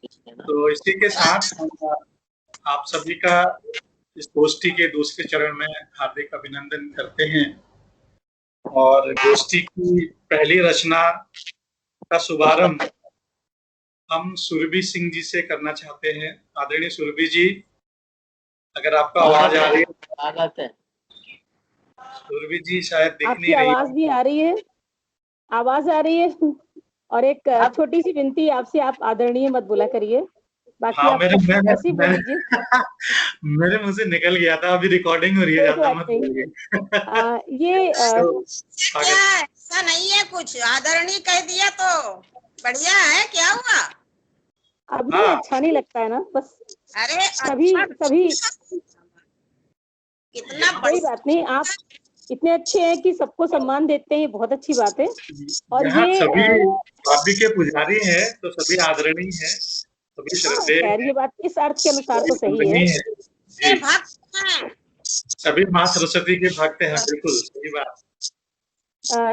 तो इसी के साथ हम आप सभी का इस गोष्ठी के दूसरे चरण में हार्दिक अभिनंदन करते हैं और गोष्ठी की पहली रचना का शुभारंभ हम सुरभि सिंह जी से करना चाहते हैं। आदरणीय सुरभि जी, अगर आपका आवाज आ रही है। सुरभि जी शायद दिख नहीं रही। आवाज भी आ रही है, आवाज आ रही है। और एक छोटी सी विनती आपसे, आप आदरणीय मत बोला करिए, बाकी हाँ, आप ऐसे ही बोल दीजिए। मेरे मुंह से निकल गया था, अभी रिकॉर्डिंग हो रही है, ज्यादा मत बोलिए। ये ऐसा नहीं है, कुछ आदरणीय कह दिया तो बढ़िया है, क्या हुआ? अभी अच्छा नहीं लगता है ना, बस। अरे सभी कितना कोई बात नहीं, आप इतने अच्छे हैं कि सबको सम्मान देते हैं, बहुत अच्छी बात है। और ये सभी भाभी के पुजारी हैं तो सभी आदरणीय हैं, सभी श्रद्धेय हैं। ये बात इस अर्थ के अनुसार तो सही है। सभी माँ सरस्वती के भक्त हैं, बिल्कुल सही बात।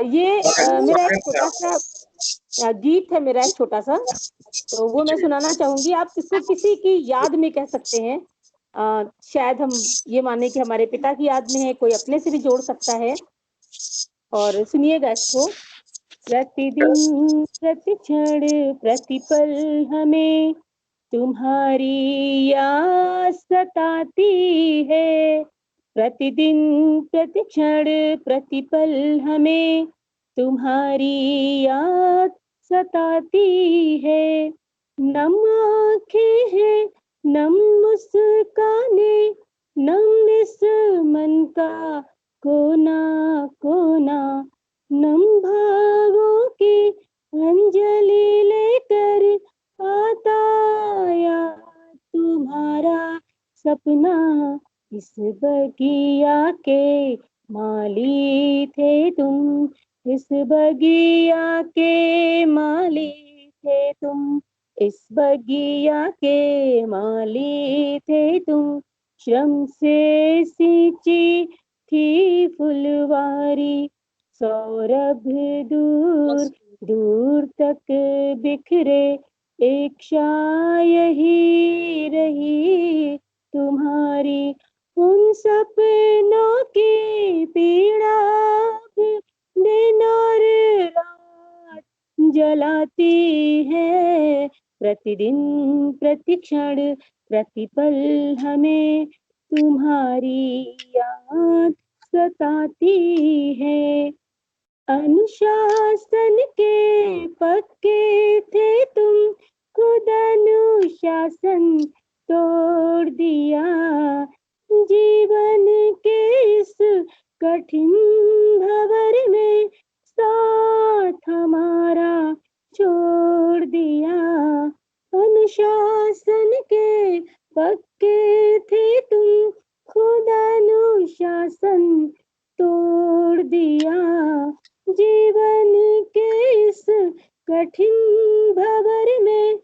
ये मेरा एक छोटा सा गीत है, मेरा एक छोटा सा, तो वो मैं सुनाना चाहूंगी। आप इसको किसी की याद में कह सकते हैं। शायद हम ये माने कि हमारे पिता की याद में है, कोई अपने से भी जोड़ सकता है। और सुनिएगा इसको। प्रतिदिन प्रतिक्षण प्रतिपल हमें तुम्हारी याद सताती है। प्रतिदिन प्रतिक्षण प्रतिपल हमें तुम्हारी याद सताती है। नम आँखें हैं, नम मुस्काने, नम इस मन का कोना कोना, नम भावों की अंजलि लेकर आता याद तुम्हारा सपना। इस बगिया के माली थे तुम, इस बगिया के माली थे तुम, इस बगिया के माली थे तुम। श्रम से सींची थी फुलवारी, सौरभ दूर दूर तक बिखरे, एक यही रही तुम्हारी। उन सपनों की पीड़ा दिन और रात जलाती है। प्रतिदिन प्रतिक्षण प्रतिपल हमें तुम्हारी याद सताती है। अनुशासन के पक्के थे तुम, खुद अनुशासन तोड़ दिया। जीवन के इस कठिन भंवर में साथ हमारा छोड़ दिया। अनुशासन के पक्के थे तुम, खुद अनुशासन तोड़ दिया। जीवन के इस कठिन भंवर में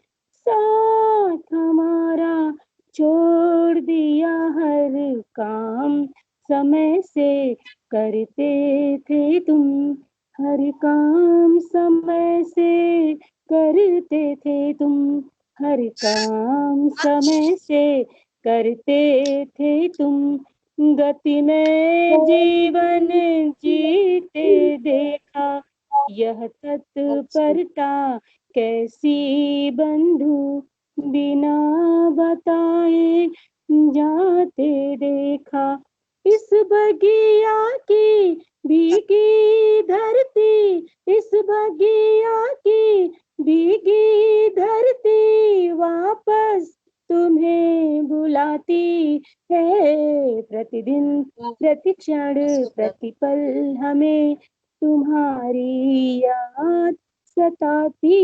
साथ हमारा छोड़ दिया। हर काम समय से करते थे तुम, हर काम समय से करते थे तुम, हर काम समय से करते थे तुम। गति में जीवन जीते देखा, यह तत्परता कैसी बंधु, बिना बताए जाते देखा। इस बगिया की भीगी धरती, इस बगिया की भीगी धरती वापस तुम्हें बुलाती है। प्रतिदिन प्रतिक्षण प्रतिपल हमें तुम्हारी याद सताती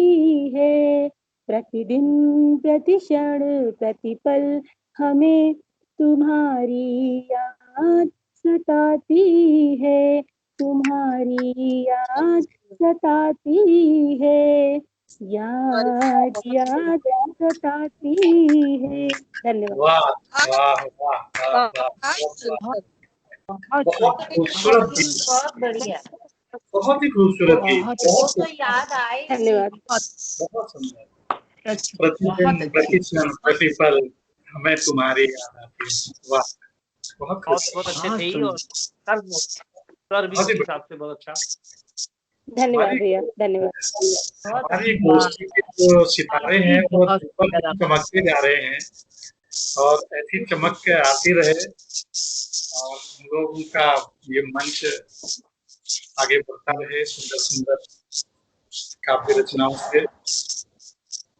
है। प्रतिदिन प्रतिक्षण प्रतिपल हमें तुम्हारी याद सताती है, तुम्हारी याद सताती है, याद याद सताती है। धन्यवाद। वाह वाह वाह बहुत खूबसूरत, बहुत बढ़िया, बहुत ही खूबसूरत गीत, वो तो याद आए। धन्यवाद। बहुत सुंदर। प्रतिदिन प्रति क्षण प्रतिपल हमें तुम्हारी याद आती है। वाह, बहुत बहुत खूब। बहुत अच्छे थे ही, और सर भी बहुत ही उस हिसाब से बहुत अच्छा। धन्यवाद भैया, धन्यवाद। हमारी गोष्ठी के जो सितारे हैं वो ऊपर चमकते जा रहे हैं और ऐसी चमक के आती रहे और हम लोगों का ये मंच आगे बढ़ता रहे सुंदर सुंदर काव्य रचनाओं से।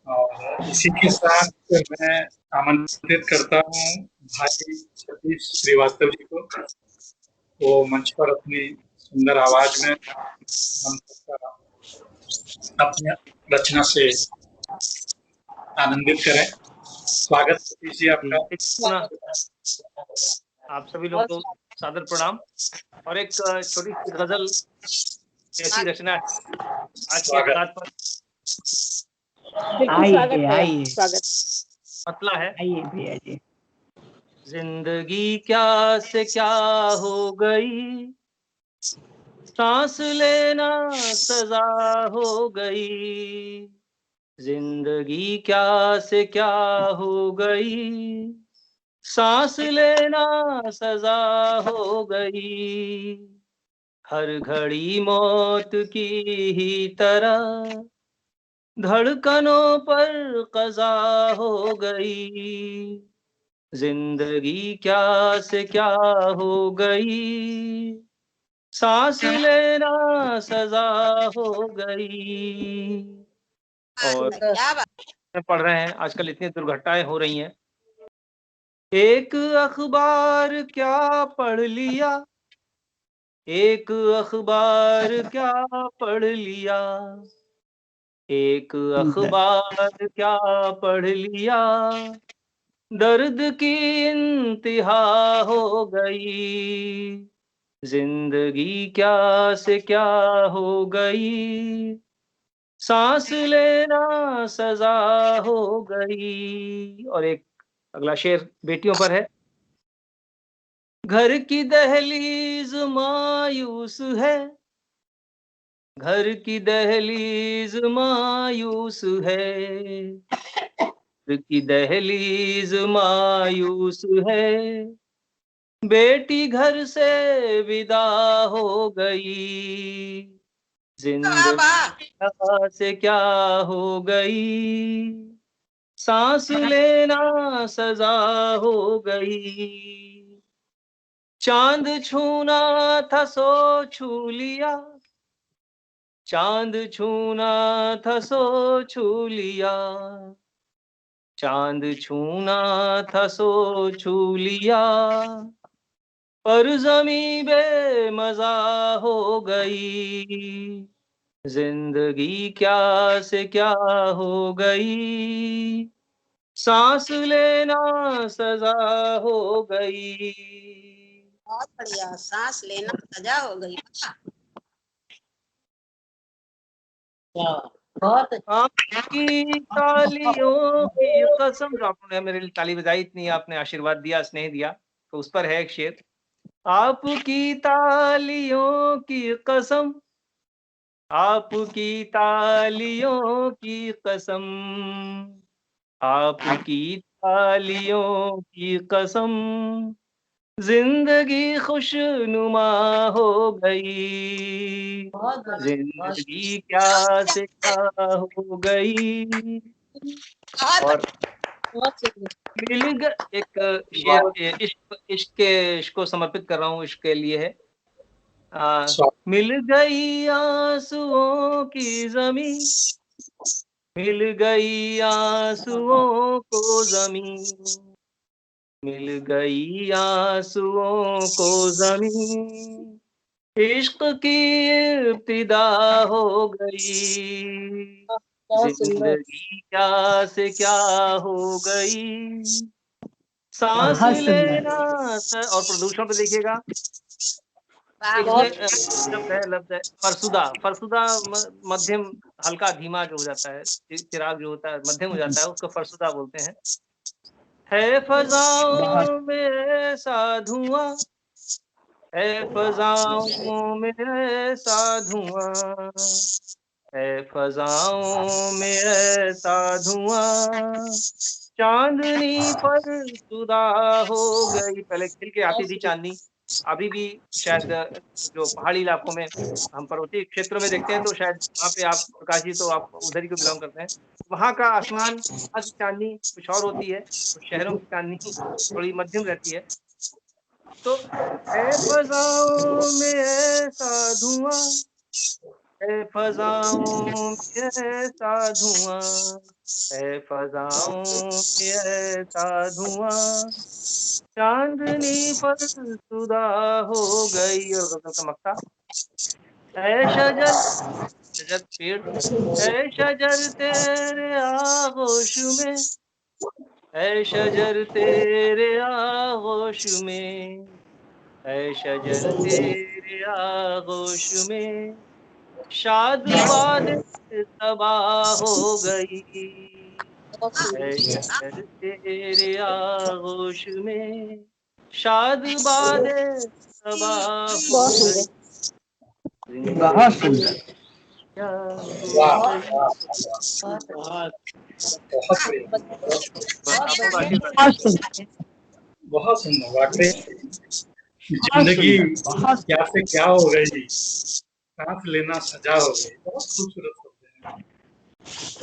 और इसी के साथ मैं आमंत्रित करता हूँ भाई सतीश श्रीवास्तव जी को, वो मंच पर अपनी सुंदर आवाज में हम सबका अपनी रचना से आनंदित करें। स्वागत सतीश जी आपका। आप सभी लोग को सादर प्रणाम। और एक छोटी सी गजल ऐसी रचना आज के अवसर पर बिल्कुल स्वागत है, स्वागत। मतला है, आइए भैया जी। जिंदगी क्या से क्या हो गई, सांस लेना सजा हो गई। जिंदगी क्या से क्या हो गई, सांस लेना सजा हो गई। हर घड़ी मौत की ही तरह धड़कनों पर कज़ा हो गई। जिंदगी क्या से क्या हो गई, सांस लेना सजा हो गई। और क्या बात पढ़ रहे हैं आजकल इतनी दुर्घटनाएं हो रही हैं। एक अखबार क्या पढ़ लिया, एक अखबार क्या पढ़ लिया, एक अखबार क्या पढ़ लिया, दर्द की इंतहा हो गई। जिंदगी क्या से क्या हो गई, सांस लेना सजा हो गई। और एक अगला शेर बेटियों पर है। घर की दहलीज मायूस है, घर की दहलीज मायूस है, घर की दहलीज मायूस है, बेटी घर से विदा हो गई। जिंदगी क्या से क्या हो गई, सांस लेना सजा हो गई। चांद छूना था सो छू लिया, चांद छूना था सो छू लिया, चांद छूना था सो छू लिया, पर ज़मीं बेमज़ा हो गई। जिंदगी क्या से क्या हो गई, सांस लेना सजा हो गई। बहुत बढ़िया, सांस लेना सजा हो गई। बहुत आपकी तालियों की कसम, जो आपने मेरे लिए ताली बजाई, इतनी आपने आशीर्वाद दिया, स्नेह दिया, तो उस पर है एक शेर। आपकी तालियों की कसम, आपकी तालियों की कसम, आपकी तालियों की कसम, जिंदगी खुशनुमा हो गई। जिंदगी क्या से क्या हो गई। और एक शेर इश्क को समर्पित कर रहा हूँ, इश्क के लिए है। मिल गई आंसुओं की जमीन, मिल गई आंसुओं को जमीन, मिल गई आंसुओं को जमीन, इश्क की इब्तिदा हो गई। जिंदगी क्या से क्या हो गई, सांस लेना और प्रदूषण पे देखिएगा। लफ्ज है फरसुदा। फरसुदा मध्यम हल्का धीमा जो हो जाता है, चिराग जो होता है मध्यम हो जाता है, उसको फरसुदा बोलते हैं। है फजाओं में ऐसा धुआं, है फजाओं में ऐसा धुआं, है फजाओं में ऐसा धुआं, चांदनी पर सुधा हो गई। पहले खिल के आती थी चांदनी, अभी भी शायद जो पहाड़ी इलाकों में, हम पर्वतीय क्षेत्रों में देखते हैं तो शायद वहाँ पे आप प्रकाश जी तो आप उधर ही को बिलोंग करते हैं। वहाँ का आसमान, वहाँ की चांदनी कुछ और होती है, और शहरों की चांदनी थोड़ी मध्यम रहती है। तो है फजाओं में ऐसा धुआं, है फजाओं में ऐसा धुआं, है फजाओं में ऐसा धुआं, चांदनी पर सुधा हो गई। और गजल का मक्ता, है शजर, शजर पेड़, है शजर तेरे आगोश में, है शजर तेरे आगोश में, है शजर तेरे आगोश में, शाद बादे सबा हो गई, है शजर तेरे आगोश में, शाद बादे सबा हो बहुत गई, सुंदर। बहुत सुंदर। क्या हो वाह गई। वाह वाह, बहुत बढ़िया, बस आपको तो आशीर्वाद। बहुत सुंदर। बहुत सुंदर। वाकई बहुत जिंदगी सुंदर। बहुत क्या से क्या हो गई, सांस लेना सजा हो गई। बहुत खूबसूरत शब्द है।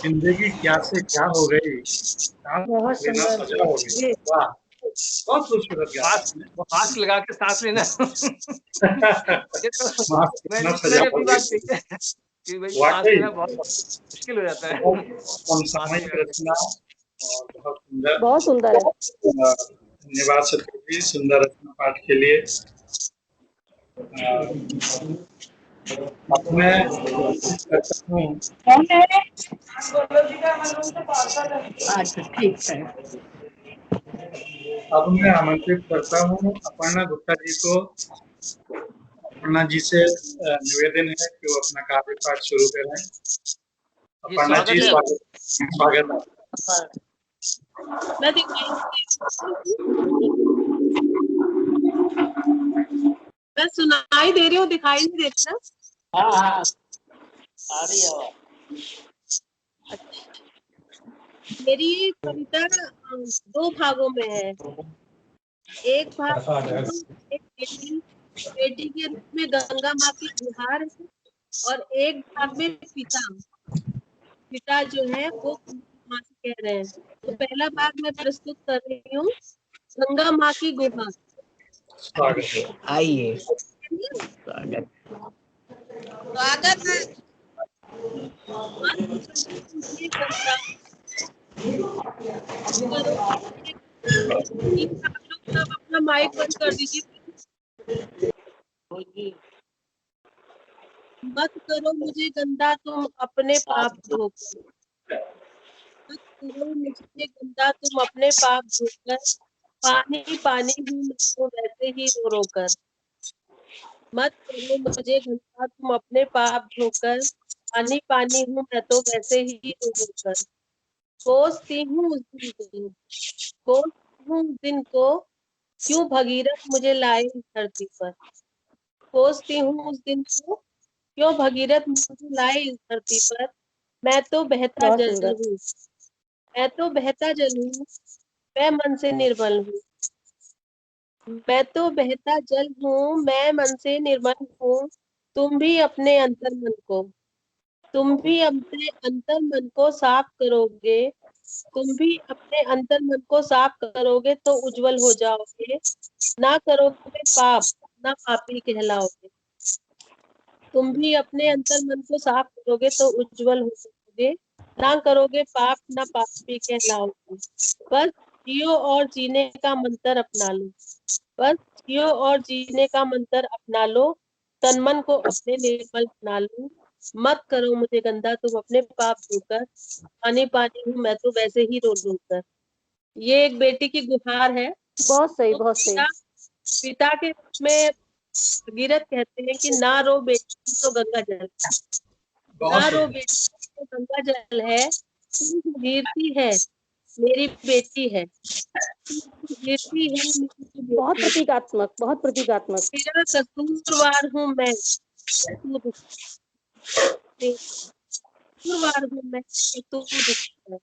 जिंदगी क्या से क्या हो गई, सांस लेना सजा हो गई। वाह, बहुत खूबसूरत गाया मास्क, आपने। मास्क लगा के सांस लेना ये तो माफ करना, सजा मैंने हो अपनी बात गई। कही है कि भाई सांस वाकई लेना बहुत मुश्किल हो जाता है बहुत मास्क समसामयिक लगा के। रचना और बहुत सुंदर। बहुत सुंदर है। धन्यवाद सत्यजीत जी, सुंदर रचना पाठ के लिए। अब मैं करता हूँ, कौन है? अच्छा ठीक है। अब मैं आमंत्रित करता हूँ अपर्णा गुप्ता जी को। अपर्णा जी से निवेदन है कि वो अपना काव्य पाठ शुरू करें। ये अपर्णा जी, स्वागत है। स्वागत है। मैं दिखाई, मैं सुनाई दे रही हूँ, दिखाई नहीं देती ना। हाँ हाँ आ रही है आवाज। मेरी ये कविता दो भागों में है। एक भाग एक बेटी के रूप में गंगा माँ की गुहार है, और एक भाग में पिता जो है वो माँ से कह रहे हैं। तो पहला भाग मैं प्रस्तुत कर रही हूँ, गंगा माँ की गुहार। स्वागत है। आइए। स्वागत है। आप लोग सब अपना माइक बंद कर दीजिए। मत करो मुझे गंदा तुम अपने पाप धोकर, मत करो मुझे गंदा तुम अपने पाप धोकर, पानी पानी हूँ मैं तो वैसे ही रो रो कर। मत करो मुझे गंदा तुम अपने पाप धोकर, पानी पानी हूँ मैं तो वैसे ही रो रो कर। कोसती हूँ उस दिन को, कोसती हूँ उस दिन को, क्यों भगीरथ मुझे लाए इस धरती पर। कोसती हूँ उस दिन को, क्यों भगीरथ मुझे लाए इस धरती पर। मैं तो बहता बहुत जल सुंदर। हूँ, मैं तो बहता जल हूँ, मैं मन से निर्मल हूँ। मैं तो बहता जल हूँ, मैं मन से निर्मल हूँ। तुम भी अपने अंतर मन को, तुम भी अपने अंतर मन को साफ करोगे, तुम भी अपने अंतर मन को साफ करोगे तो उज्जवल हो जाओगे। ना करोगे पाप, ना पापी कहलाओगे। तुम भी अपने अंतर मन को साफ करोगे तो उज्जवल हो जाओगे। ना करोगे पाप, ना पापी कहलाओगे। बस जियो और जीने का मंत्र अपना लो, बस जियो और जीने का मंत्र अपना लो। तन मन को अपने निर्मल बना लो। मत करो मुझे गंदा तुम अपने पाप धोकर, पानी पानी हूँ मैं तो वैसे ही रो रो कर। ये एक बेटी की गुहार है। बहुत सही, तो बहुत सही। पिता के रूप में भगीरथ कहते हैं कि ना रो बेटी तो गंगा जल, बहुत ना रो सुंदर। बेटी तो गंगा जल है। तू भगीरथी है मेरी बेटी है, तू भगीरथी है मेरी बहुत बेटी, प्रतीकात्मक, बहुत प्रतीकात्मक। तेरा कसूरवार हूँ मैं, तू कसूरवार हूँ मैं कि तू दुखी है।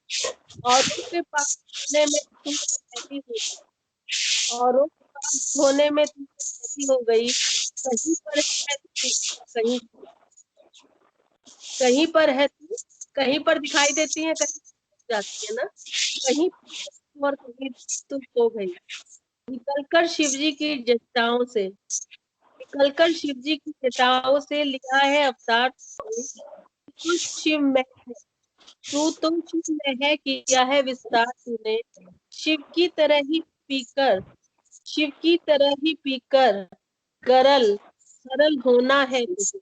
औरों के पास होने में तू रहती हो, औरों के पास होने में तू रहती हो गई। कहीं पर है तू, कहीं पर है तू, कहीं पर दिखाई देती है, कहीं जाती है ना, कहीं और कहीं तू खो गई। निकलकर शिव जी की जटाओं से, निकलकर शिव जी की जटाओं से लिया है अवतार तू शिव में है, तू तो शिव में है, किया है विस्तार तूने। शिव की तरह ही पीकर, शिव की तरह ही पीकर गरल सरल होना है तुझे।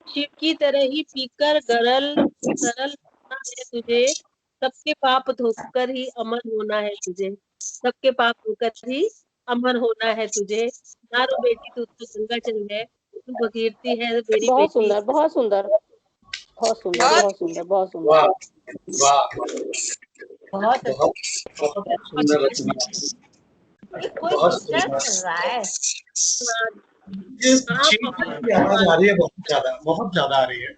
शिव की तरह ही पीकर गरल सरल होना है तुझे। सबके पाप धोकर ही अमर होना है तुझे। सबके पाप धोकर ही अमर होना है तुझे। नारो बेटी तू तो गंगा जल है, तू भगीरथी है मेरी बहुत बेटी। सुंदर, बहुत सुंदर, बहुत सुंदर, बहुत सुंदर, बहुत सुंदर। वाह वाह, बहुत बहुत बहुत सुंदर रचना, कोई बहुत डिस्टर्ब सुंदर। कर रहा है। ये हाँ, चीख बहुत की आवाज आ रही है, बहुत ज्यादा आ रही है,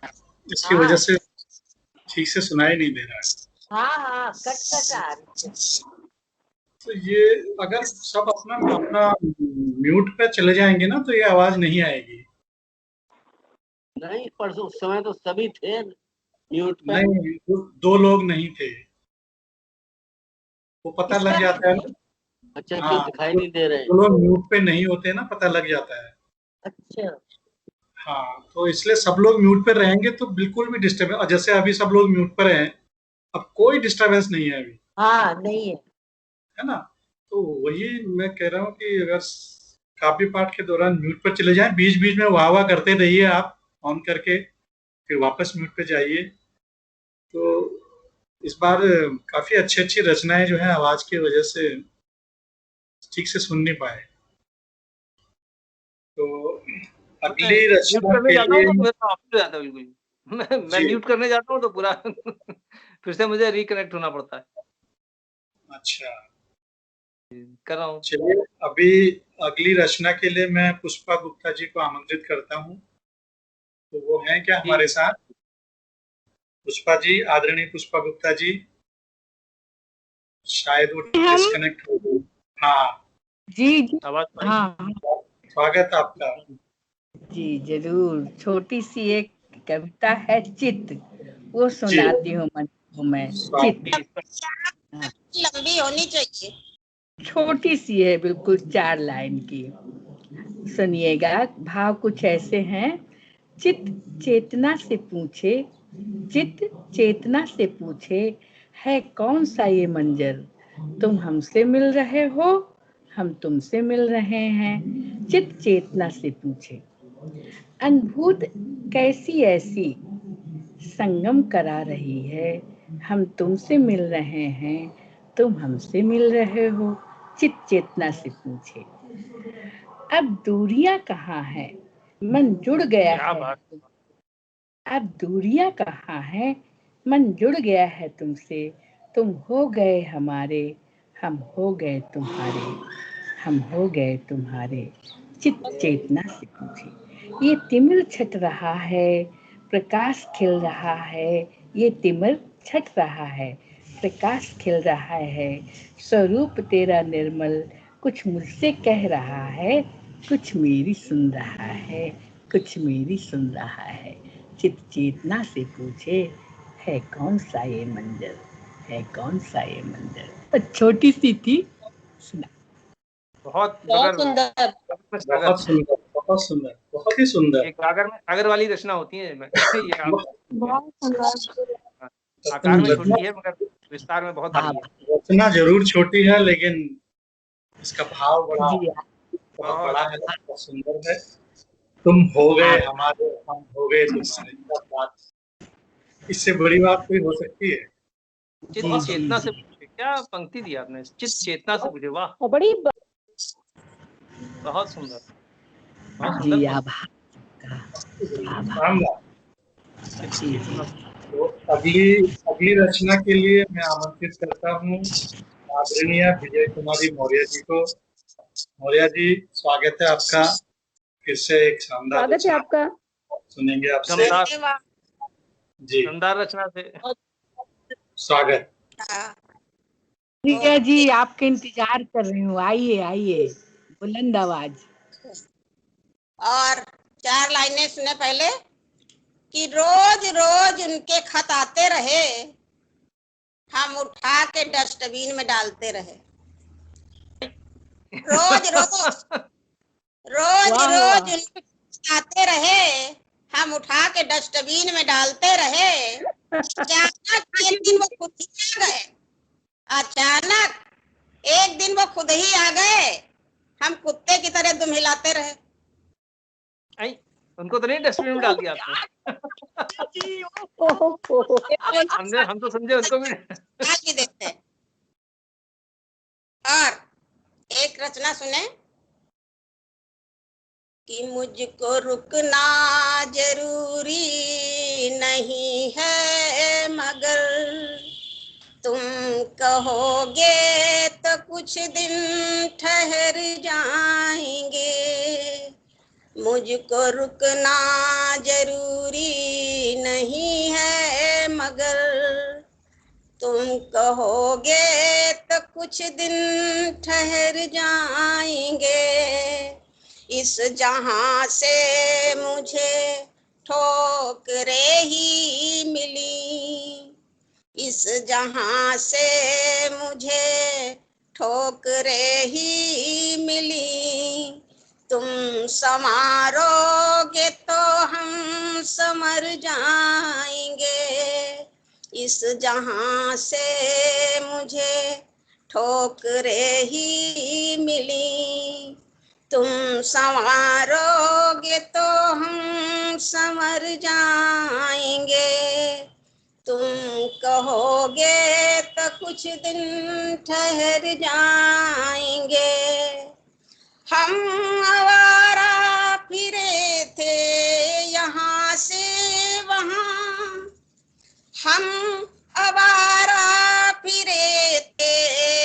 इसकी हाँ वजह से ठीक से सुनाई नहीं दे रहा है। हाँ, कट कट आ रही है। तो ये अगर सब अपना अपना म्यूट पे चले जाएंगे ना तो ये आवाज नहीं आएगी। नहीं, परसों उस समय तो सभी थे म्यूट पे। नहीं, दो लोग नहीं थे, वो पता इस लग पे जाता है ना। अच्छा, जो हाँ, दिखाई दो नहीं दे रहे। दो लोग म्यूट पे नहीं होते ना, पता लग जाता है। अच्छा, हाँ, तो इसलिए सब लोग म्यूट पे रहेंगे तो बिल्कुल भी डिस्टर्बेंस, और जैसे अभी सब लोग म्यूट पर हैं, अब कोई डिस्टर्बेंस नहीं है अभी, हाँ नहीं है। है ना। तो वही मैं कह रहा हूँ कि अगर काव्य पाठ के दौरान म्यूट पर चले जाएं, बीच बीच में वाह वाह करते रहिए आप ऑन करके, फिर वापस म्यूट पे जाइए। तो इस बार काफी अच्छी अच्छी रचनाएं जो है आवाज की वजह से ठीक से सुन नहीं पाए। तो मैं अगली म्यूट रचना करने के जाता हूँ तो लिए मेरा ऑफ हो जाता है बिल्कुल। मैं जी, म्यूट करने जाता हूँ तो पूरा फिर से मुझे रिकनेक्ट होना पड़ता है। अच्छा, कर रहा हूँ। चलिए अभी अगली रचना के लिए मैं पुष्पा गुप्ता जी को आमंत्रित करता हूँ। तो वो हैं क्या जी हमारे साथ? पुष्पा जी, आदरणीय पुष्पा गुप्ता जी, शायद वो हम डिस्कनेक्ट हो गई। हाँ, जी जी आवाज तो आई। हाँ स्वागत है आपका। जी जरूर। छोटी सी एक कविता है चित, वो जी, सुनाती हूँ मन को मैं। चित स्वागत। लंबी होनी चाहिए। छोटी सी है, बिल्कुल 4 लाइन की। सुनिएगा, भाव कुछ ऐसे हैं। चित चेतना से पूछे, चित चेतना से पूछे, है कौन सा ये मंजर, तुम हमसे मिल रहे हो, हम तुमसे मिल रहे हैं। चित चेतना से पूछे, अद्भुत कैसी ऐसी संगम करा रही है, हम तुमसे मिल रहे हैं, तुम हमसे मिल रहे हो। चित चेतना से पूछे, अब दूरियां कहाँ है, मन जुड़ गया क्या है। बात। अब दूरियां कहाँ है, मन जुड़ गया है तुमसे, तुम हो गए हमारे, हम हो गए तुम्हारे, हम हो गए तुम्हारे। चित चेतना से पूछे, ये तिमिर छट रहा है, प्रकाश खिल रहा है, ये तिमिर छट रहा है, प्रकाश खिल रहा है। स्वरूप तेरा निर्मल कुछ मुझसे कह रहा है, कुछ मेरी सुन रहा है, कुछ मेरी सुन रहा है। चित चेतना से पूछे, है कौन सा ये मंजर, है कौन सा ये मंजर। तो छोटी सी थी, सुना। बहुत बहुत मगर सुंदर। सागर, बहुत सुंदर, बहुत सुंदर, बहुत ही सुंदर। एक सागर में सागर वाली रचना होती है। ये आप बहुत सुंदर। आकार में रचना छोटी है मगर विस्तार में बहुत भारी है। रचना जरूर छोटी है, लेकिन इसका भाव बड़ा जी बहुत बहुत बड़ा है, बहुत सुंदर है। तुम हो गए आप हमारे, हम हो गए तुम्हारे। क्या बात, इससे बड़ी बात कोई हो सकती है? चित जी जी चेतना से जी पूछे, क्या पंक्ति दी आपने, चित चेतना से पूछे, वाह और बड़ी बहुत सुंदर, बहुत सुंदर जी पंक्ति। आभार। शानदार। चित जी जी चेतना से। तो अगली अगली रचना के लिए मैं आमंत्रित करता हूँ आदरणीय विजय कुमारी मौर्य जी को। मौर्य जी, स्वागत है आपका। फिर से एक शानदार स्वागत है रचना आपका। सुनेंगे आपसे। दमदार जी शानदार रचना से। स्वागत। प्रिया जी आपके इंतजार कर रही हूँ, आइए आइए, बुलंद आवाज। और 4 लाइनें सुने पहले कि रोज रोज उनके खत आते रहे, हम उठा के डस्टबिन में डालते रहे। रोज रोज रोज वाह रोज वाह। उनके खत आते रहे, हम उठा के डस्टबिन में डालते रहे। अचानक एक दिन वो खुद ही आ गए, अचानक एक दिन वो खुद ही आ गए, हम कुत्ते की तरह दुम हिलाते रहे। आई, उनको तो नहीं डस्टबिन में डाल दिया आपने? हम तो समझे उनको भी। डाल भी देते हैं। और एक रचना सुने कि मुझको रुकना जरूरी नहीं है, मगर तुम कहोगे तो कुछ दिन ठहर जाएंगे। मुझको रुकना जरूरी नहीं है, मगर तुम कहोगे तो कुछ दिन ठहर जाएंगे। इस जहां से मुझे ठोकरें ही मिली, इस जहां से मुझे ठोकरें ही मिली। तुम संवारोगे तो हम संवर जाएंगे। इस जहां से मुझे ठोकरें ही मिली। तुम संवारोगे तो हम संवर जाएंगे। तुम कहोगे तो कुछ दिन ठहर जाएंगे। हम आवारा फिरे थे यहाँ से वहाँ, हम आवारा फिरे थे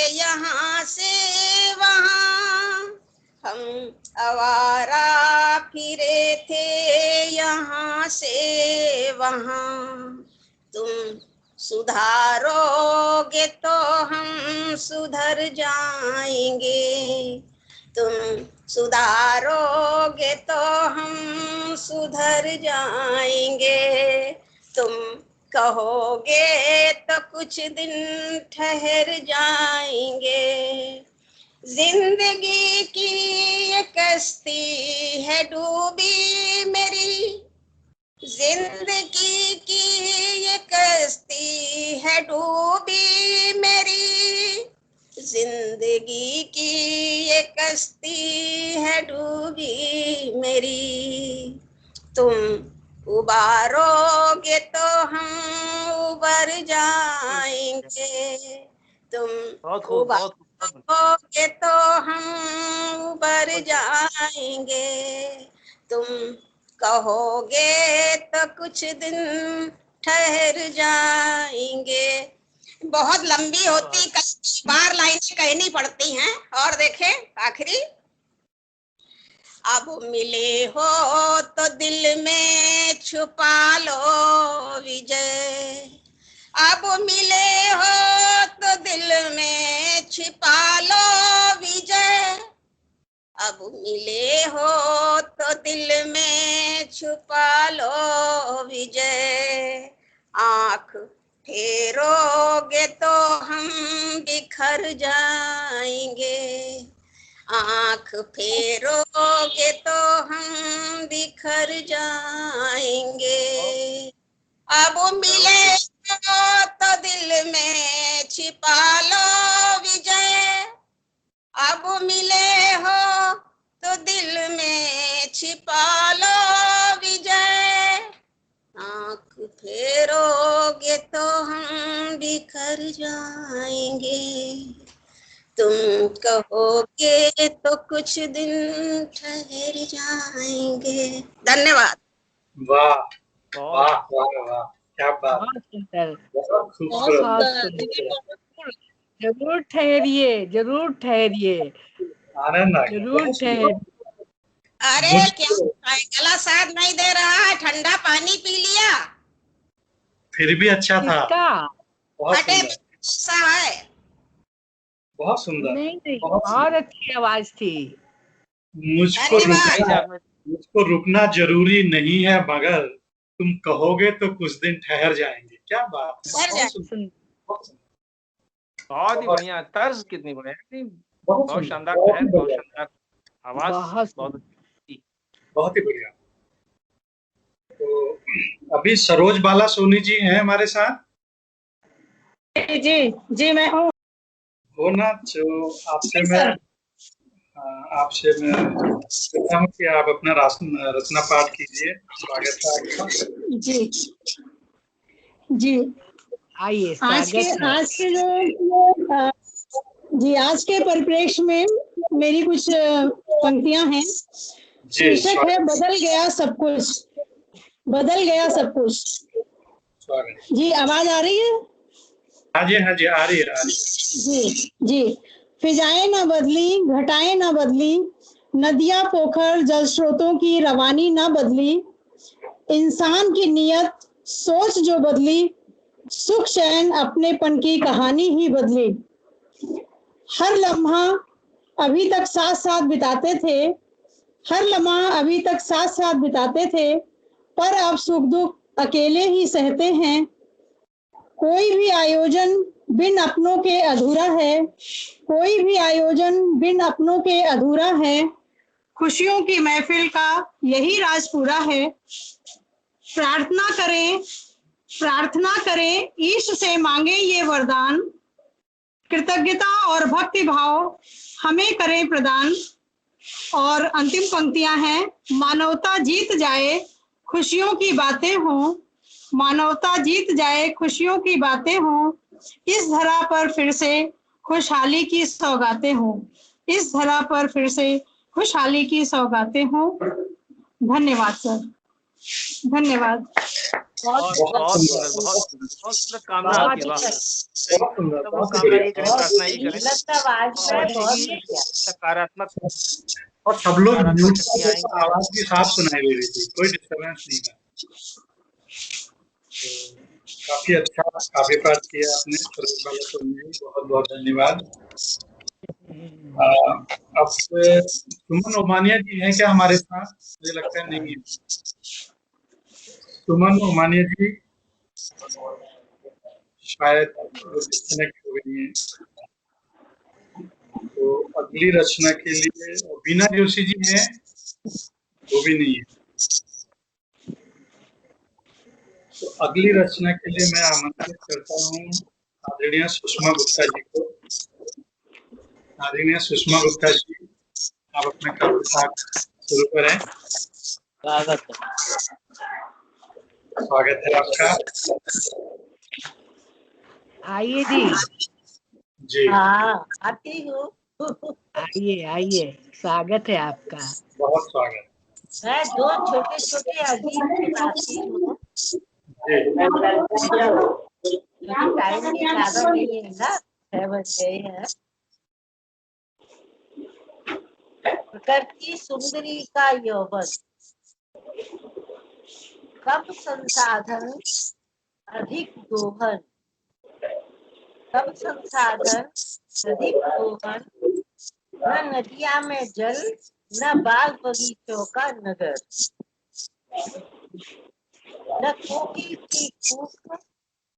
यहाँ से वहाँ, हम आवारा फिरे थे यहाँ से वहाँ। तुम सुधारोगे तो हम सुधर जाएंगे। तुम सुधारोगे तो हम सुधर जाएंगे। तुम कहोगे तो कुछ दिन ठहर जाएंगे। जिंदगी की ये कश्ती है डूबी मेरी, जिंदगी की ये कश्ती है डूबी मेरी, जिंदगी की ये कश्ती है डूबी मेरी। तुम उबारोगे तो हम उबर जाएंगे। तुम बहुत खूब, बहुत खूब। उबारोगे तो हम उबर जाएंगे। तुम कहोगे तो कुछ दिन ठहर जाएंगे। बहुत लंबी होती, कई बार लाइनें कहनी पड़ती हैं। और देखें आखिरी, अब मिले हो तो दिल में छुपा लो विजय, अब मिले हो तो दिल में छिपा लो विजय, अब मिले हो तो दिल में छुपा लो विजय। आँख फेरोगे तो हम बिखर जाएंगे, आँख फेरोगे तो हम बिखर जाएंगे। अब मिले हो तो दिल में छिपा लो विजय, अब मिले हो तो दिल में छिपा लो विजय। आँख फेरोगे तो हम बिखर जाएंगे। तुम कहोगे तो कुछ दिन ठहर जाएंगे। धन्यवाद। वाह वाह वाह वाह, क्या बात, बहुत सुंदर, बहुत खूबसूरत। बहुत सुंदर। जरूर ठहरिए, जरूर ठहरिए, आनंद आ गया, जरूर बहुत ठहरिए। अरे क्या गला साथ नहीं दे रहा है, ठंडा पानी पी लिया। फिर भी अच्छा था। किसका? बहुत फटे सुंदर, सा है। बहुत सुंदर, नहीं नहीं, बहुत बहुत अच्छी आवाज थी। मुझको धन्यवाद। रुकना, मुझको रुकना जरूरी नहीं है, मगर तुम कहोगे तो कुछ दिन ठहर जाएंगे। क्या बात है, ठहर बहुत जाए। सुंदर, बहुत सुंदर, बहुत ही बढ़िया, तर्ज कितनी बढ़िया, बहुत बहुत सुंदर, शानदार बहुत लहर, ही बहुत बढ़िया, शानदार आवाज, बहुत बहुत अच्छी। बहुत ही बढ़िया। तो अभी सरोज बाला सोनी जी हैं हमारे साथ। जी जी मैं हूँ। हो ना, जो आपसे मैं कहता हूँ कि आप अपना रचना पाठ कीजिए। स्वागत है आपका। जी जी। आइए, आज के स्वागत है। आज के जो जी आज के परिप्रेक्ष्य में मेरी कुछ पंक्तियां हैं। जी, शीर्षक है बदल गया सब कुछ, बदल गया सब कुछ। स्वागत। जी आवाज आ रही है? हाँ जी, हाँ जी, आ रही है, आ रही है। जी जी। फिजाएं न बदली, घटाएं न बदली, नदियां पोखर जल स्रोतों की रवानी न बदली, इंसान की नियत सोच जो बदली, सुख चैन अपनेपन की कहानी ही बदली। हर लम्हा अभी तक साथ साथ बिताते थे, हर लम्हा अभी तक साथ साथ बिताते थे, पर अब सुख दुख अकेले ही सहते हैं। कोई भी आयोजन बिन अपनों के अधूरा है, कोई भी आयोजन बिन अपनों के अधूरा है। खुशियों की महफिल का यही राज पूरा है। प्रार्थना करें, प्रार्थना करें, ईश से मांगे ये वरदान, कृतज्ञता और भक्ति भाव हमें करें प्रदान। और अंतिम पंक्तियां हैं, मानवता जीत जाए खुशियों की बातें हों, मानवता जीत जाए खुशियों की बातें हों, इस धरा पर फिर से खुशहाली की सौगातें हों, इस धरा पर फिर से खुशहाली की सौगातें हों। धन्यवाद सर, धन्यवाद। बहुत बहुत सुंदर, बहुत सुंदर, बहुत सुंदर कामना आपकी। वाह, बहुत सुंदर, सब लोग बहुत ही कामना बढ़िया। ये करें, प्रार्थना ये करें, बहुत ही सकारात्मक और सब लोग म्यूट शक्तियां कर, आएंगी। आवाज भी साफ सुनाई दे रही थी, कोई डिस्टर्बेंस नहीं था। तो काफी अच्छा काव्य पाठ किया आपने सरोज बाला सोनी जी, बहुत बहुत धन्यवाद। अब सुमन ओमानिया जी हैं क्या हमारे साथ? मुझे लगता है नहीं है। सुमन ओमानिया जी शायद डिस्कनेक्ट हो गई हैं। तो अगली रचना के लिए बीना जोशी जी हैं, वो भी नहीं है। तो अगली रचना के लिए मैं आमंत्रित करता हूँ आदरणीय सुषमा गुप्ता जी को। आदरणीय सुषमा गुप्ता जी, आप अपना काव्य पाठ शुरू करें। स्वागत है। स्वागत है आपका। आइए जी, जी, हाँ, आती हूँ। आइए आइए, स्वागत है आपका। बहुत स्वागत। मैं दो छोटे छोटे अजीब सुनाती हूँ, जी, क्योंकि टाइम भी ज्यादा नहीं है ना, 6 बज गए हैं। प्रकृति सुंदरी का यौवन, कम संसाधन अधिक दोहन, कम संसाधन अधिक दोहन, न नदिया में जल न बाग बगीचों का नगर, न कोकिल की कूक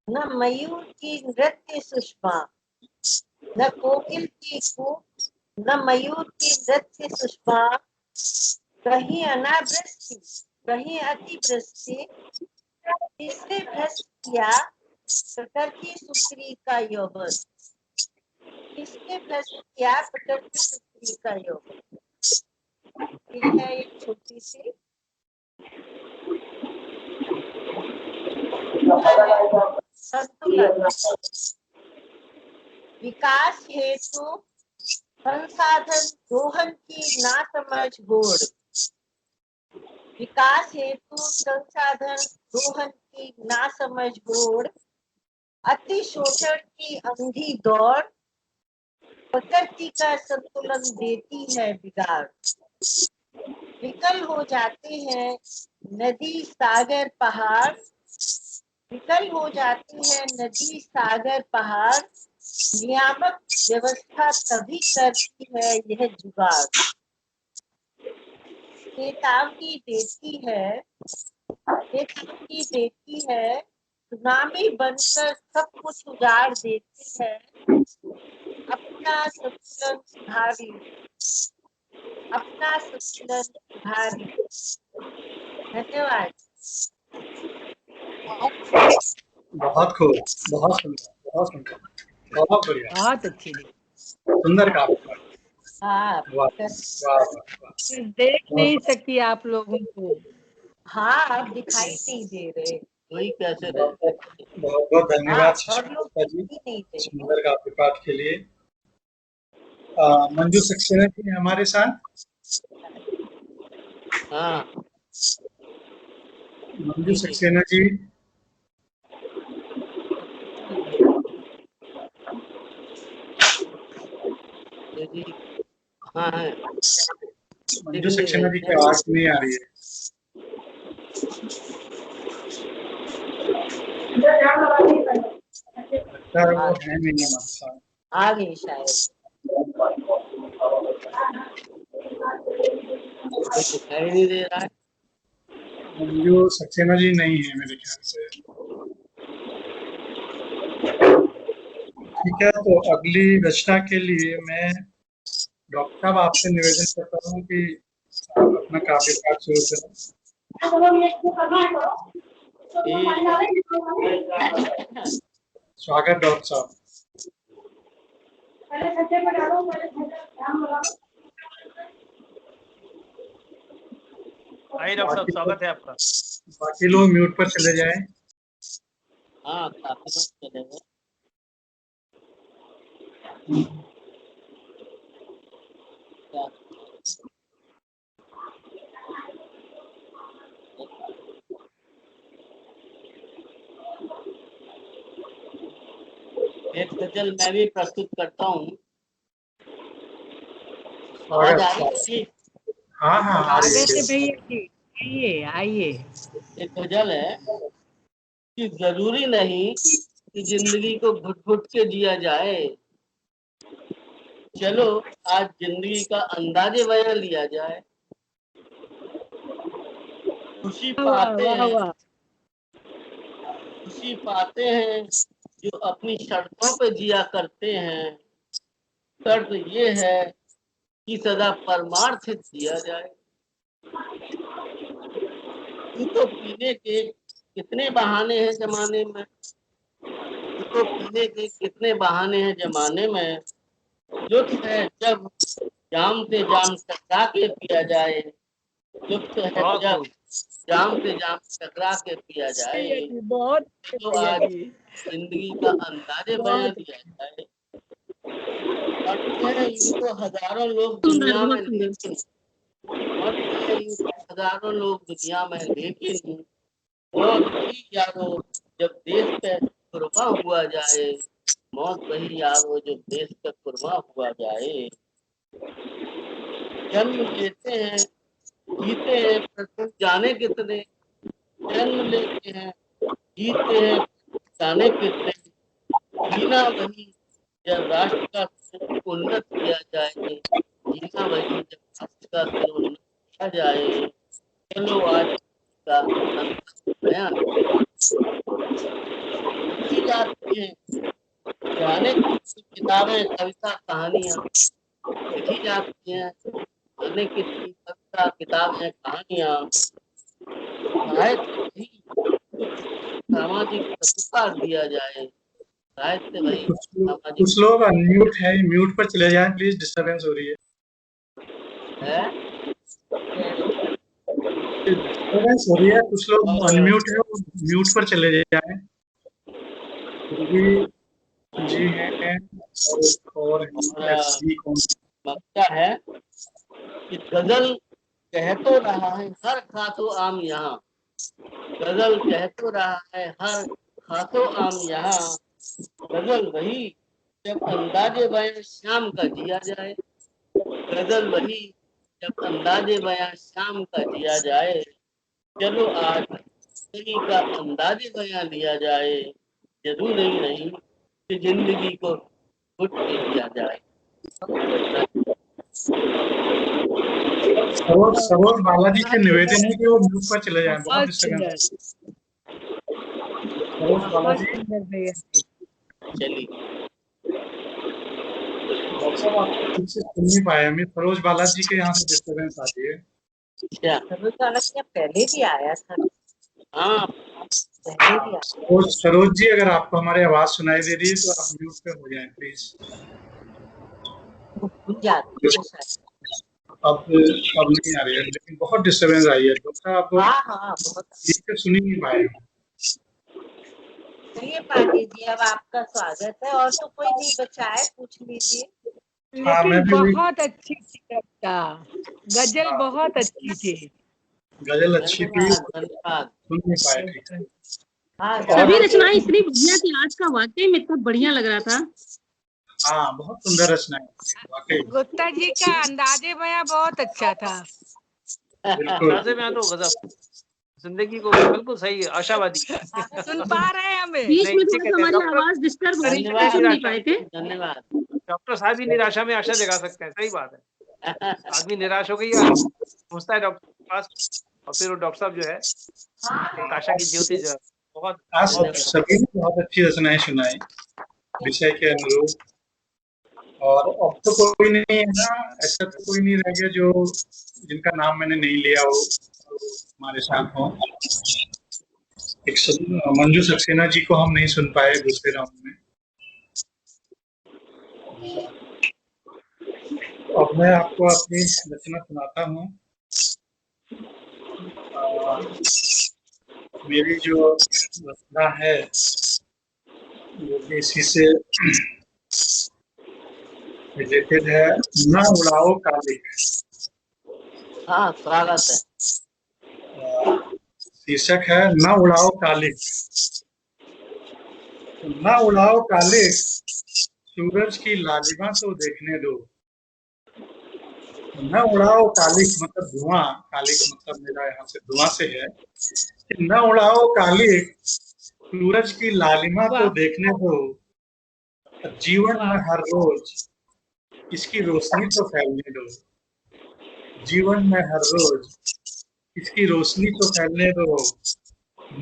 न मयूर की नृत्य सुषमा, न कोकिल की कूक न मयूर की नृत्य सुषमा, कहीं अनावृष्टि कहीं अतिवृष्टि, इससे भ्रष्ट किया प्रकृति सुंदरी का यौवन, इससे भ्रष्ट किया प्रकृति सुंदरी का यौवन। ये है एक छोटी सी संतुलन। विकास हेतु संसाधन दोहन की नासमझ होड़, विकास हेतु संसाधन दोहन की नासमझ होड़, अति शोषण की अंधी दौड़, प्रकृति का संतुलन देती है बिगाड़। विकल हो जाते हैं नदी सागर पहाड़, विकल हो जाती है नदी सागर पहाड़, नियामक व्यवस्था तभी करती है यह जुगाड़। चेतावनी देती है, सुनामी बनकर सब कुछ उजाड़ देती है। अपना संतुलन सुधार ली। धन्यवाद। बहुत खूब, बहुत सुंदर, बहुत सुंदर, बहुत बढ़िया, बहुत अच्छी थी। सुंदर काव्य। हाँ वाह वाह वाह। देख नहीं सकी आप लोगों को। हाँ, अब दिखाई नहीं दे रहे। वही कैसे बहुत बहुत धन्यवाद और लोग शिष्टा जी, ही नहीं थे। सुंदर काव्य पाठ के लिए। मंजू सक्सेना जी हमारे साथ। हाँ मंजू सक्सेना जी, हाँ है। मंजू सक्सेना जी की आवाज नहीं आ रही है। लगता है वो है नहीं हमारे साथ। आ गई शायद। दिखाई नहीं दे रहा है। मंजू सक्सेना जी नहीं है मेरे ख्याल से। ठीक है, तो अगली रचना के लिए मैं डॉक्टर साहब आपसे निवेदन करता हूँ कि आप अपना काव्य पाठ शुरू करें। स्वागत डॉक्टर साहब। आइए डॉक्टर साहब, स्वागत है आपका। बाकी लोग म्यूट पर चले जाएं। हाँ काफी लोग चले गए। एक गजल मैं भी प्रस्तुत करता हूँ। आवाज आ रही है? हाँ हाँ आ रही स्वागत है है। भैया जी, आइए आइए। एक गजल है कि जरूरी नहीं कि जिंदगी को घुट घुट के जिया जाए, चलो आज जिंदगी का अंदाजे बयां लिया जाए। खुशी पाते हैं जो अपनी शर्तों पे जिया करते हैं, शर्त ये है कि सदा परमार्थ जिया जाए। तू तो पीने के कितने बहाने हैं जमाने में, तू तो पीने के कितने बहाने हैं जमाने में, लुत्फ है जब जाम से जाम टकरा के पिया जाए, लुत्फ है जब जाम से जाम टकरा के पिया जाए, बहुत तो आज जिंदगी का अंदाजे बयां दिया जाए। इनको हजारों लोग दुनिया में, लेकिन हजारों लोग दुनिया में, लेकिन मौत वही यारो जब देश पे कुर्बान हुआ जाए, मौत वही यारो जब देश पे कुर्बान हुआ जाए। जन्म लेते हैं जीते हैं पर जाने कितने, जन्म लेते हैं जीते हैं जाने कितने, जीना वही जब राष्ट्र का उन्नत किया जाए, जीना वही जब राष्ट्र का उन्नत किया जाए। चलो आज का बयान लिखी जाती है, जाने किताबें कविता कहानियां लिखी जाती हैं, जाने कितनी कविता किताबें कहानियां, साहित्य भी सामाजिक प्रतिपाद दिया जाए, साहित्य वही सामाजिक। कुछ लोग अनम्यूट है, म्यूट पर चले जाएं प्लीज, डिस्टरबेंस हो रही है। डिस्टरबेंस हो रही है, कुछ लोग अनम्यूट है, म्यूट पर चले जाएं। जी हैं और मक्का है कि गजल कह तो रहा है हर खासो आम यहाँ, गजल कह तो रहा है हर खासो आम यहाँ, गजल वही जब अंदाजे बयां शाम का जिया जाए, गजल वही जब अंदाजे बयां शाम का जिया जाए। चलो आज जिंदगी का अंदाज बयां लिया जाए, जरूरी नहीं कि जिंदगी को घुट के लिया जाए। सरोज बालाजी से निवेदन है कि वो म्यूट पर चले जाएं, बहुत डिस्टर्बेंस। सरोज बालाजी, चलिए डॉक्टर साहब आप ठीक से सुन नहीं पाए हमें, सरोज बालाजी के यहाँ से डिस्टर्बेंस आ रही है। क्या पहले भी आया था। हाँ पहले भी आया। और सरोज जी, अगर आपको हमारी आवाज सुनाई दे रही है तो आप म्यूट पे हो जाएं प्लीज। भूल जाती है शायद। अब नहीं आ रही है, लेकिन बहुत डिस्टर्बेंस आई है। डॉक्टर आप हाँ बहुत। ठीक से सुन ही नहीं पाए। चलिए पांडे जी, अब आपका स्वागत है। और तो कोई नहीं बचा है, पूछ लीजिए। हाँ, मैं लेकिन भी बहुत अच्छी थी कविता, गजल बहुत अच्छी थी। गजल अच्छी थी, धन्यवाद। सुन नहीं पाए ठीक से। हाँ, सभी रचनाएं इतनी बढ़िया थी, आज का वाकई में इतना बढ़िया लग रहा था। हाँ, बहुत सुंदर रचनाएं थी वाकई। गुप्ता जी का अंदाजे बयां बहुत अच्छा था। बिल्कुल। अंदाजे में तो गजब, जिंदगी को बिल्कुल सही है, आशावादी। सुन पा रहे हैं हमें? बीच में नहीं, थोड़ा ठीक है, सा हमारी डॉक्टर- आवाज डिस्टर्ब हो रही थी, धन्यवाद। सुन नहीं पाए थे। धन्यवाद। डॉक्टर साहब ही निराशा में आशा जगा सकते हैं, सही बात है। आदमी निराश हो गई है, पूछता है डॉक्टर के पास, और फिर वो डॉक्टर साहब जो है एक आशा की ज्योति जो है, बहुत आज सभी ने बहुत अच्छी रचनाएं सुनाई विषय के अनुरूप। और अब तो कोई नहीं है ना, ऐसा तो कोई नहीं रह गया जो जिनका नाम मैंने नहीं लिया हो हमारे साथ हो। एक मंजू सक्सेना जी को हम नहीं सुन पाए दूसरे राउंड में। अब मैं आपको अपनी रचना सुनाता हूँ। मेरी जो रचना है वो भी इसी से रिलेटेड है। न उड़ाओ कालिक। हाँ स्वागत है। शीर्षक है न उड़ाओ कालिक। न उड़ाओ कालिक, सूरज की लालिमा तो देखने दो। न उड़ाओ कालिक मतलब धुआं, कालिक मतलब मेरा यहाँ से धुआं से है। न उड़ाओ कालिक, सूरज की लालिमा तो देखने दो। जीवन में हर रोज इसकी रोशनी तो फैलने दो। जीवन में हर रोज इसकी रोशनी तो फैलने दो।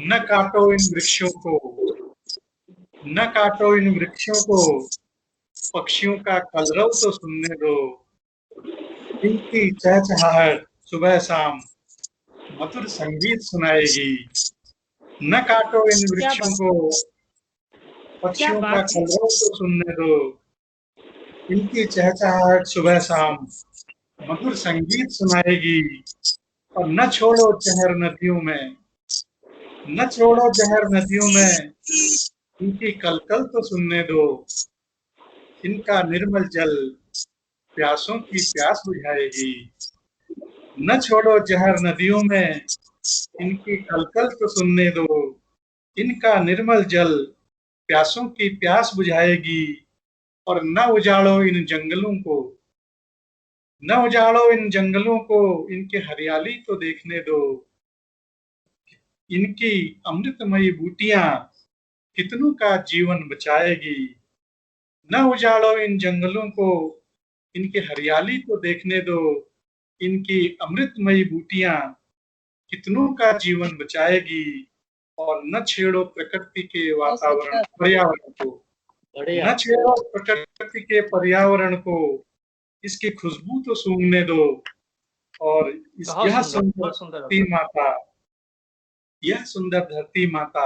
न काटो इन वृक्षों को, न काटो इन वृक्षों को, पक्षियों का कलरव तो सुनने दो। इनकी चहचहाहट सुबह शाम मधुर संगीत सुनाएगी। न काटो इन वृक्षों को, पक्षियों का कलरव तो सुनने दो। इनकी चहचहाहट सुबह शाम मधुर संगीत सुनाएगी। और न छोड़ो जहर नदियों में, न छोड़ो जहर नदियों में, इनकी कलकल तो सुनने दो। इनका निर्मल जल प्यासों की प्यास बुझाएगी। न छोड़ो जहर नदियों में, इनकी कलकल तो सुनने दो। इनका निर्मल जल प्यासों की प्यास बुझाएगी। और न उजाड़ो इन जंगलों को, न उजाड़ो इन जंगलों को, इनकी हरियाली तो देखने दो। इनकी अमृतमयी बूटियां कितनों का जीवन बचाएगी। न उजाड़ो इन जंगलों को, इनकी हरियाली तो देखने दो। इनकी अमृतमयी बूटियां कितनों का जीवन बचाएगी। और न छेड़ो प्रकृति के वातावरण पर्यावरण को, न छेड़ो प्रकृति के पर्यावरण को, इसकी खुशबू तो सूंघने दो। और यह सुंदर धरती माता, यह सुंदर धरती माता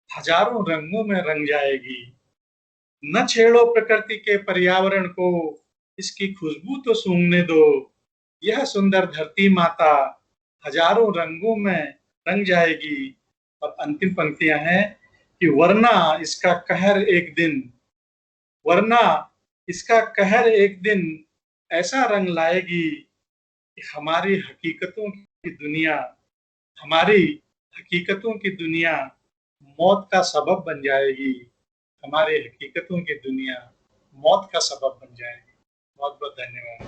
हजारों रंगों में रंग जाएगी। न छेड़ो प्रकृति के पर्यावरण को, इसकी खुशबू तो सूंघने दो। यह सुंदर धरती माता हजारों रंगों में रंग जाएगी। और अंतिम पंक्तियां हैं कि वरना इसका कहर एक दिन, वरना इसका कहर एक दिन ऐसा रंग लाएगी कि हमारी हकीकतों की दुनिया, हमारी हकीकतों की दुनिया मौत का सबब बन जाएगी। हमारे हकीकतों की दुनिया मौत का सबब बन जाएगी। बहुत बहुत धन्यवाद।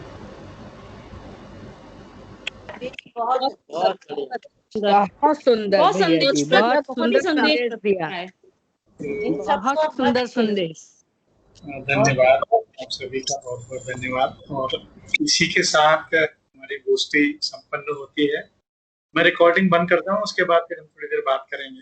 बहुत बहुत सुंदर बहुत भैया संदेश जी, दिया, बहुत बहुत ही सुंदर संदेश संदेश दिया, है। तो बहुत सुंदर संदेश। धन्यवाद आप सभी का, बहुत बहुत धन्यवाद। और इसी के साथ हमारी गोष्ठी संपन्न होती है। मैं रिकॉर्डिंग बंद करता हूँ, उसके बाद फिर हम थोड़ी देर बात करेंगे।